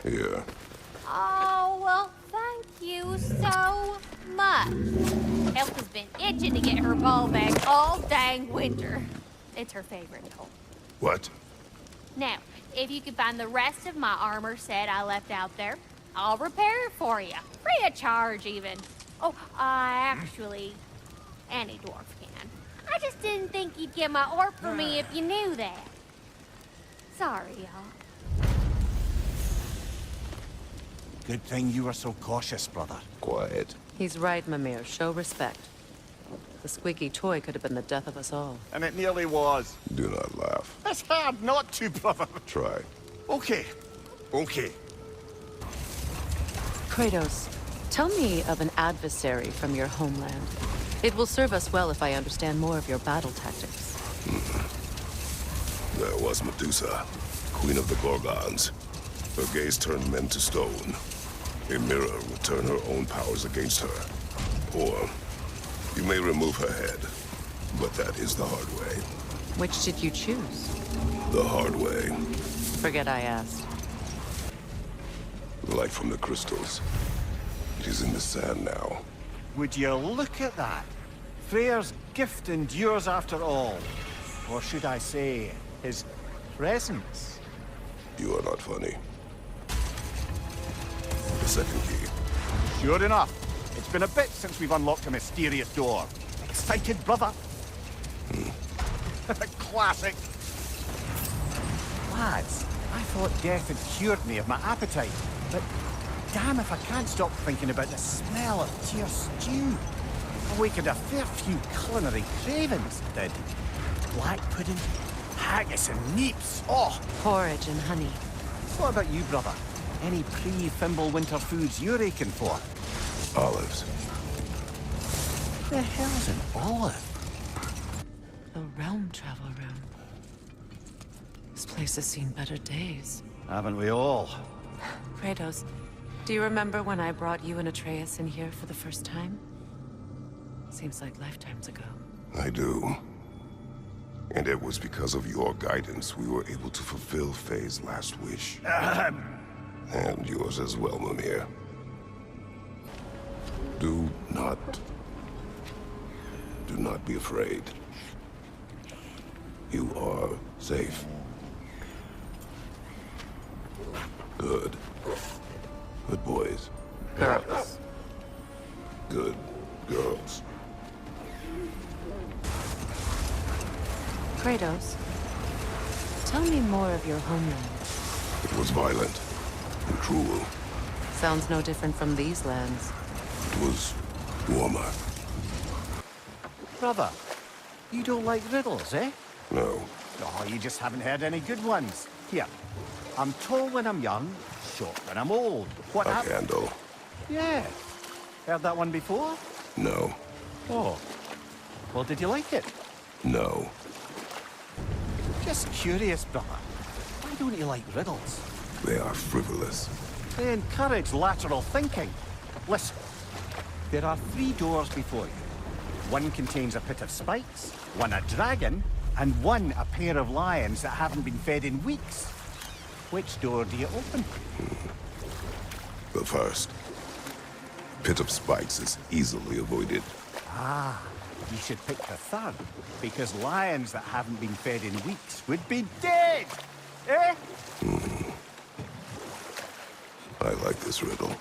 Yeah. Oh, well, thank you so much. Elf has been itching to get her ball back all dang winter. It's her favorite toy. What? Now, if you could find the rest of my armor set I left out there, I'll repair it for you. Free of charge, even. Oh, actually, any dwarf can. I just didn't think you'd get my orb for me if you knew that. Sorry, y'all. Good thing you were so cautious, brother. Quiet. He's right, Mimir. Show respect. The squeaky toy could have been the death of us all. And it nearly was. Do not laugh. It's hard not to, brother. Try. Okay. Okay. Kratos, tell me of an adversary from your homeland. It will serve us well if I understand more of your battle tactics. There was Medusa, queen of the Gorgons. Her gaze turned men to stone. A mirror would turn her own powers against her. Or you may remove her head, but that is the hard way. Which did you choose? The hard way. Forget I asked. The light from the crystals. It is in the sand now. Would you look at that? Freyr's gift endures after all. Or should I say, his presence? You are not funny. The second key. Sure enough. It's been a bit since we've unlocked a mysterious door. Excited, brother? Classic. Lads, I thought death had cured me of my appetite, but damn if I can't stop thinking about the smell of tear stew. Awakened a fair few culinary cravings, did. Black pudding, haggis and neeps. Oh! Porridge and honey. What about you, brother? Any pre-Fimble winter foods you're aching for? Olives. The hell's an olive? The realm travel room. This place has seen better days. Haven't we all? Kratos, do you remember when I brought you and Atreus in here for the first time? Seems like lifetimes ago. I do. And it was because of your guidance we were able to fulfill Faye's last wish. And yours as well, Mimir. Do not be afraid. You are safe. Good. Good boys. Girls. Good girls. Kratos, tell me more of your homeland. It was violent and cruel. Sounds no different from these lands. It was warmer. Brother, you don't like riddles, eh? No. Oh, you just haven't heard any good ones. Here, I'm tall when I'm young, short when I'm old. What A happened? candle. Yeah. Heard that one before? No. Oh. Well, did you like it? No. Just curious, brother. Why don't you like riddles? They are frivolous. They encourage lateral thinking. Listen, there are 3 doors before you. One contains a pit of spikes, one a dragon, and one a pair of lions that haven't been fed in weeks. Which door do you open? The first. Pit of spikes is easily avoided. Ah, you should pick the third, because lions that haven't been fed in weeks would be dead! Eh? I like this riddle.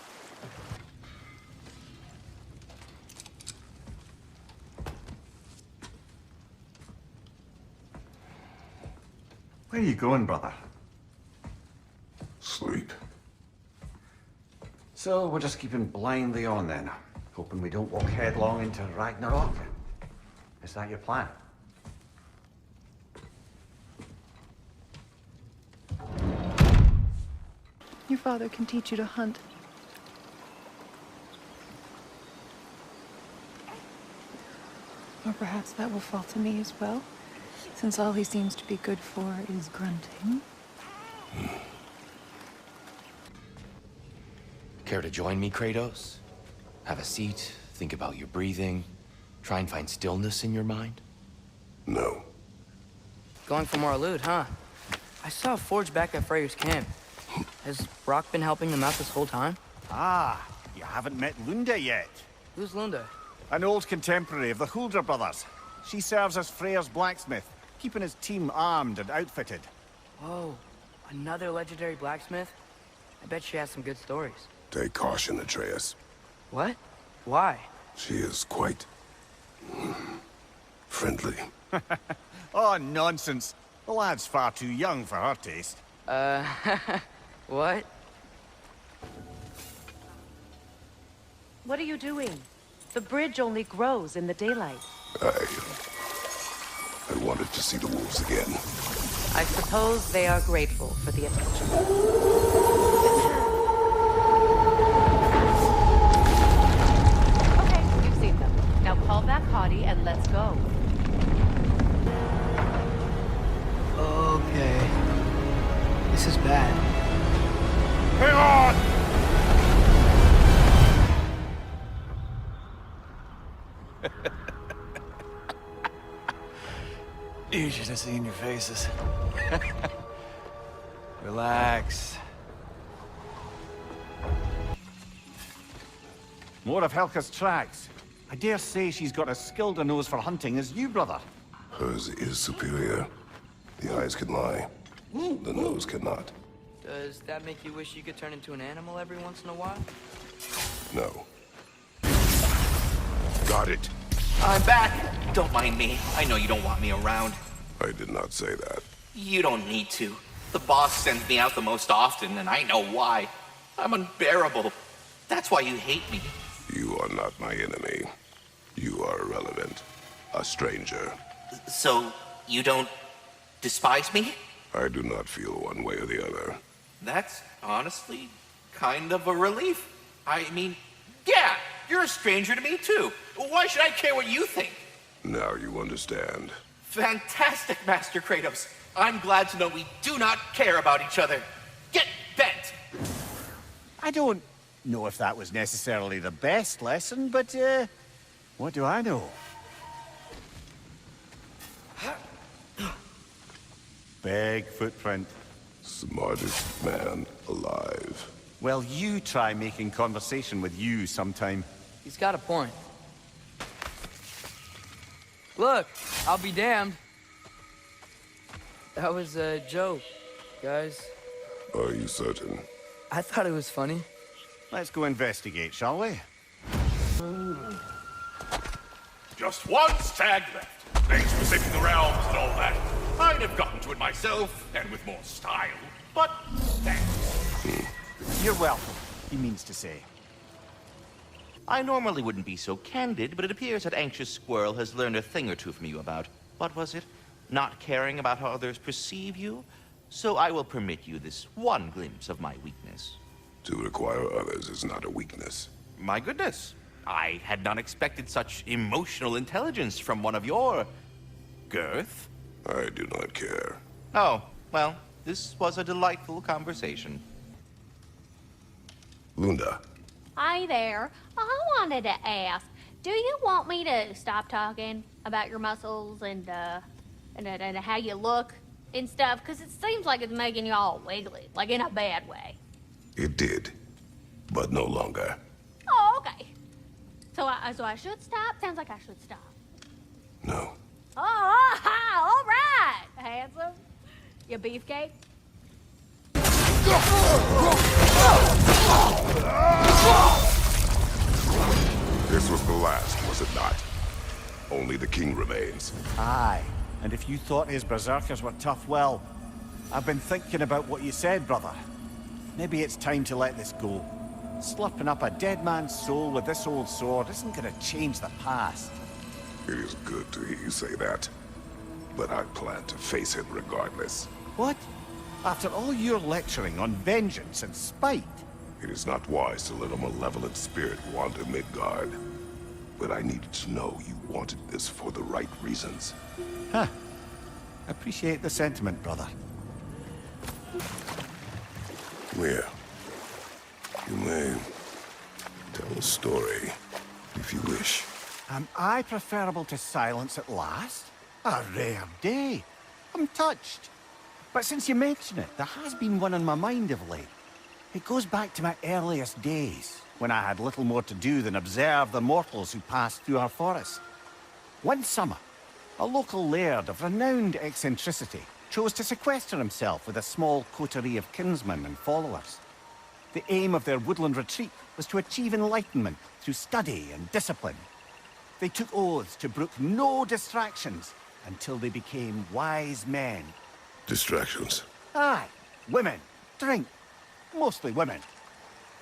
Where are you going, brother? Sleep. So we're just keeping blindly on then, hoping we don't walk headlong into Ragnarok. Is that your plan? Your father can teach you to hunt. Or perhaps that will fall to me as well, since all he seems to be good for is grunting. Care to join me, Kratos? Have a seat, think about your breathing, try and find stillness in your mind? No. Going for more loot, huh? I saw a forge back at Freyr's camp. Has Brock been helping them out this whole time? Ah, you haven't met Lunda yet. Who's Lunda? An old contemporary of the Hulder brothers. She serves as Freyr's blacksmith, keeping his team armed and outfitted. Whoa, another legendary blacksmith? I bet she has some good stories. Take caution, Atreus. What? Why? She is quite... friendly. Oh, nonsense. The lad's far too young for her taste. What? What are you doing? The bridge only grows in the daylight. I wanted to see the wolves again. I suppose they are grateful for the attention. Okay, you've seen them. Now call back Hottie and let's go. Okay. This is bad. Hang on! You should have seen your faces. Relax. More of Helka's tracks. I dare say she's got as skilled a nose for hunting as you, brother. Hers is superior. The eyes can lie. The nose cannot. Does that make you wish you could turn into an animal every once in a while? No. Got it. I'm back. Don't mind me. I know you don't want me around. I did not say that. You don't need to. The boss sends me out the most often, and I know why. I'm unbearable. That's why you hate me. You are not my enemy. You are irrelevant. A stranger. So, you don't despise me? I do not feel one way or the other. That's honestly kind of a relief. I mean, yeah, you're a stranger to me too. Why should I care what you think? Now you understand. Fantastic, Master Kratos. I'm glad to know we do not care about each other. Get bent! I don't know if that was necessarily the best lesson, but, what do I know? Big footprint. Smartest man alive. Well, you try making conversation with you sometime. He's got a point. Look, I'll be damned. That was a joke, guys. Are you certain? I thought it was funny. Let's go investigate, shall we? Just one stag left. Thanks for saving the realms and all that. I'd have gotten to it myself, and with more style, but thanks. You're welcome, he means to say. I normally wouldn't be so candid, but it appears that Anxious Squirrel has learned a thing or two from you about, what was it? Not caring about how others perceive you? So I will permit you this one glimpse of my weakness. To require others is not a weakness. My goodness. I had not expected such emotional intelligence from one of your... girth. I do not care. Oh, well, this was a delightful conversation. Lunda. Hi there. I wanted to ask, do you want me to stop talking about your muscles and how you look and stuff? Because it seems like it's making you all wiggly, like in a bad way. It did, but no longer. Oh, okay. So I should stop? Sounds like I should stop. No. Oh, all right, handsome. You beefcake? This was the last, was it not? Only the king remains. Aye, and if you thought his berserkers were tough, well, I've been thinking about what you said, brother. Maybe it's time to let this go. Slurping up a dead man's soul with this old sword isn't gonna change the past. It is good to hear you say that. But I plan to face him regardless. What? After all your lecturing on vengeance and spite? It is not wise to let a malevolent spirit wander Midgard. But I needed to know you wanted this for the right reasons. Huh. Appreciate the sentiment, brother. Here. You may tell a story, if you wish. Am I preferable to silence at last? A rare day. I'm touched. But since you mention it, there has been one on my mind of late. It goes back to my earliest days, when I had little more to do than observe the mortals who passed through our forest. One summer, a local laird of renowned eccentricity chose to sequester himself with a small coterie of kinsmen and followers. The aim of their woodland retreat was to achieve enlightenment through study and discipline. They took oaths to brook no distractions until they became wise men. Distractions? Aye, women, drink, mostly women.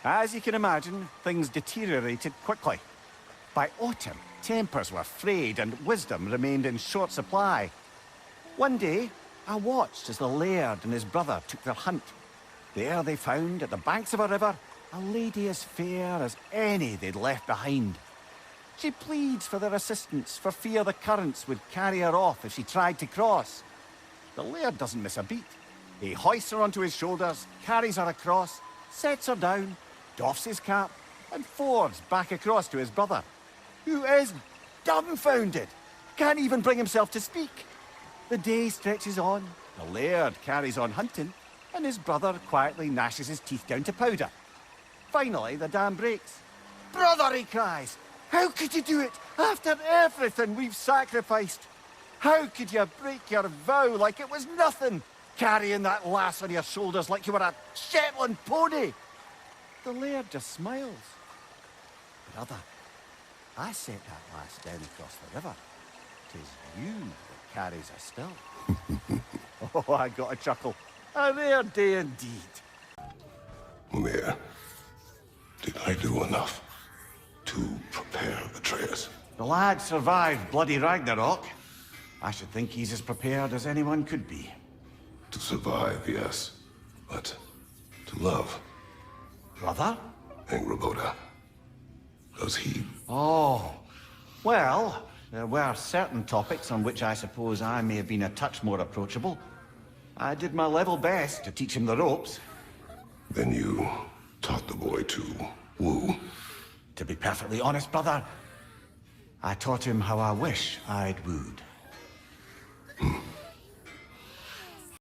As you can imagine, things deteriorated quickly. By autumn, tempers were frayed and wisdom remained in short supply. One day, I watched as the laird and his brother took their hunt. There they found, at the banks of a river, a lady as fair as any they'd left behind. She pleads for their assistance for fear the currents would carry her off if she tried to cross. The laird doesn't miss a beat. He hoists her onto his shoulders, carries her across, sets her down, doffs his cap, and fords back across to his brother, who is dumbfounded, can't even bring himself to speak. The day stretches on, the laird carries on hunting, and his brother quietly gnashes his teeth down to powder. Finally, the dam breaks. "Brother," he cries, "how could you do it after everything we've sacrificed? How could you break your vow like it was nothing, carrying that lass on your shoulders like you were a Shetland pony?" The laird just smiles. "Brother, I set that lass down across the river. 'Tis you that carries her still." Oh, I got a chuckle. A rare day indeed. Mimir, did I do enough to prepare Atreus? The lad survived bloody Ragnarok. I should think he's as prepared as anyone could be. To survive, yes. But to love, Brother? Angrboda, does he? Oh, well, there were certain topics on which I suppose I may have been a touch more approachable. I did my level best to teach him the ropes. Then you taught the boy to woo? To be perfectly honest, brother, I taught him how I wish I'd wooed.